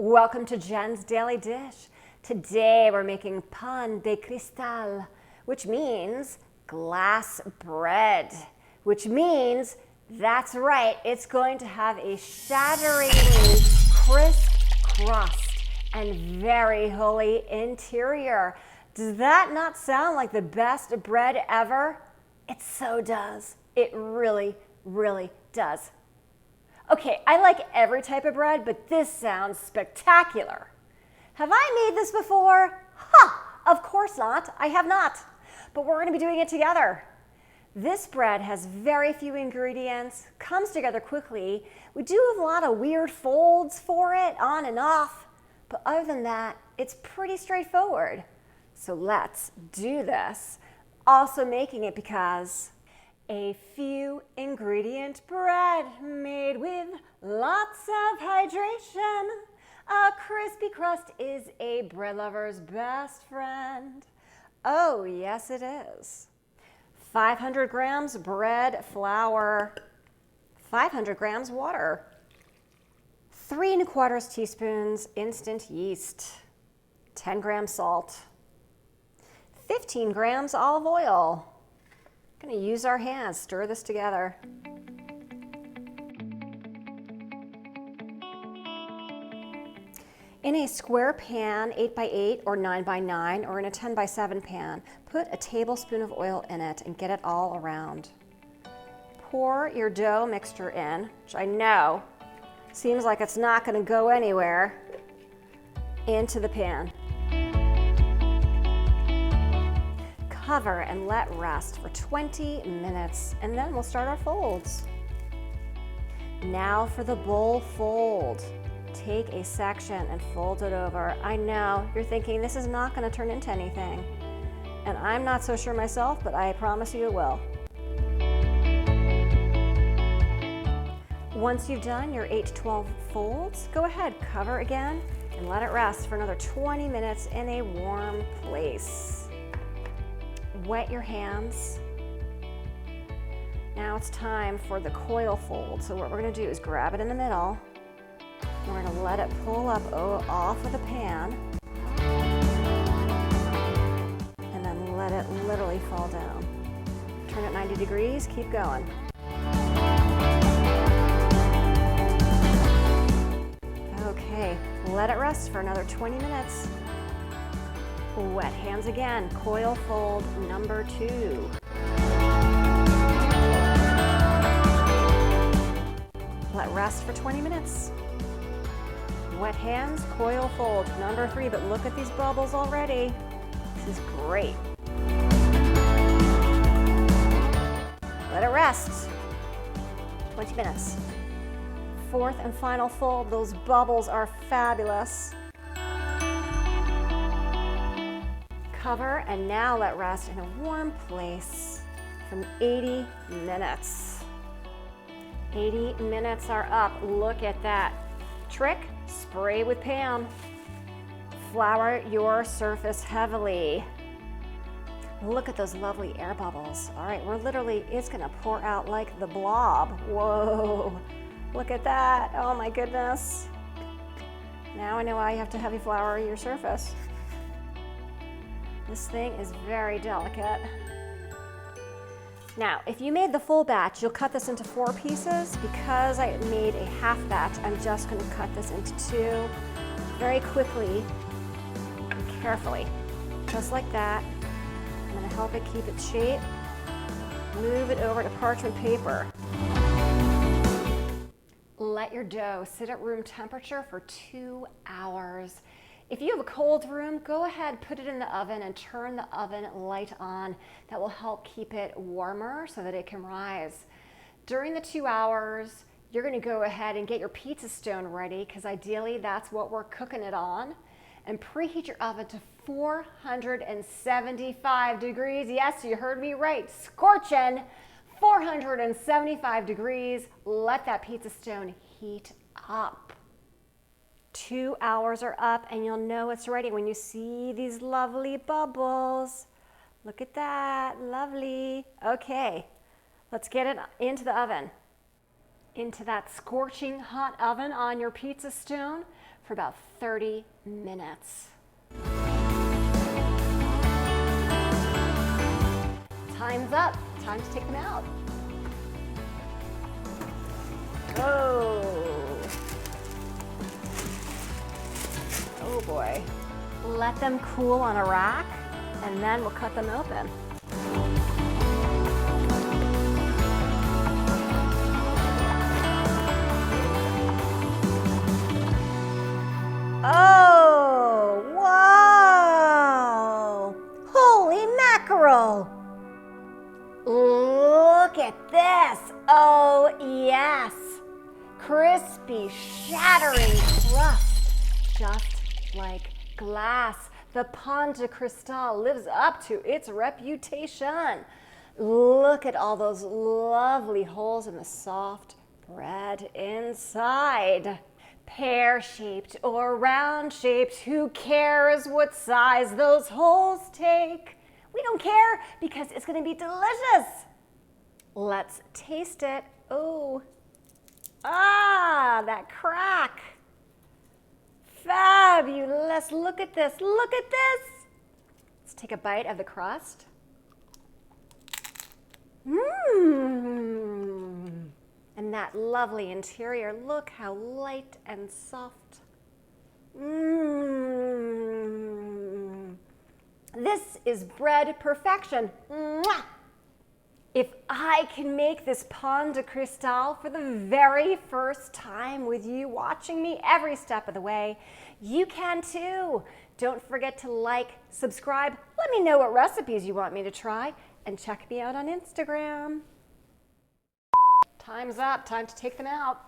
Welcome to Jen's Daily Dish. Today we're making pan de cristal, which means glass bread, which means, that's right, it's going to have a shatteringly crisp crust and very holey interior. Does that not sound like the best bread ever? It so does. It really, really does. Okay, I like every type of bread, but this sounds spectacular. Have I made this before? Of course not. I have not. But we're going to be doing it together. This bread has very few ingredients, comes together quickly. We do have a lot of weird folds for it, on and off. But other than that, it's pretty straightforward. So let's do this. Also making it because a few ingredient bread made with lots of hydration. A crispy crust is a bread lover's best friend. Oh, yes it is. 500 grams bread flour, 500 grams water, 3 1/4 teaspoons instant yeast, 10 grams salt, 15 grams olive oil. I'm going to use our hands, stir this together. In a square pan, 8 by 8 or 9 by 9, or in a 10 by 7 pan, put a tablespoon of oil in it and get it all around. Pour your dough mixture in, which I know seems like it's not going to go anywhere, into the pan. Cover and let rest for 20 minutes, and then we'll start our folds. Now for the bowl fold. Take a section and fold it over. I know, you're thinking this is not going to turn into anything. And I'm not so sure myself, but I promise you it will. Once you've done your 8 to 12 folds, go ahead, cover again, and let it rest for another 20 minutes in a warm place. Wet your hands. Now it's time for the coil fold. So what we're going to do is grab it in the middle. And we're going to let it pull up off of the pan. And then let it literally fall down. Turn it 90 degrees, keep going. Okay, let it rest for another 20 minutes. Wet hands again, coil fold number 2. Let rest for 20 minutes. Wet hands, coil fold number 3, but look at these bubbles already. This is great. Let it rest. 20 minutes. 4th and final fold, those bubbles are fabulous. Cover and now let rest in a warm place from 80 minutes. 80 minutes are up. Look at that. Trick, spray with Pam. Flour your surface heavily. Look at those lovely air bubbles. All right, it's gonna pour out like the blob. Whoa, look at that. Oh my goodness. Now I know why you have to heavy flour your surface. This thing is very delicate. Now, if you made the full batch, you'll cut this into 4 pieces. Because I made a half batch, I'm just going to cut this into 2 very quickly and carefully, just like that. I'm going to help it keep its shape. Move it over to parchment paper. Let your dough sit at room temperature for 2 hours. If you have a cold room, go ahead, put it in the oven and turn the oven light on. That will help keep it warmer so that it can rise. During the 2 hours, you're going to go ahead and get your pizza stone ready, because ideally that's what we're cooking it on. And preheat your oven to 475 degrees. Yes, you heard me right, scorching. 475 degrees. Let that pizza stone heat up. 2 hours are up, and you'll know it's ready when you see these lovely bubbles. Look at that, lovely. Okay, let's get it into the oven. into that scorching hot oven on your pizza stone for about 30 minutes. Time's up. Time to take them out. Oh boy. Let them cool on a rack, and then we'll cut them open. Oh, wow! Holy mackerel! Look at this! Oh, yes! Crispy, shattering crust, just like glass. The Pan de Cristal lives up to its reputation. Look at all those lovely holes in the soft bread inside. Pear-shaped or round-shaped, who cares what size those holes take? We don't care because it's going to be delicious. Let's taste it. Oh, that crack. Fabulous. Look at this. Look at this. Let's take a bite of the crust. And that lovely interior. Look how light and soft. This is bread perfection. Mwah! If I can make this Pan de Cristal for the very first time with you watching me every step of the way, you can too. Don't forget to like, subscribe, let me know what recipes you want me to try, and check me out on Instagram. Time's up, time to take them out.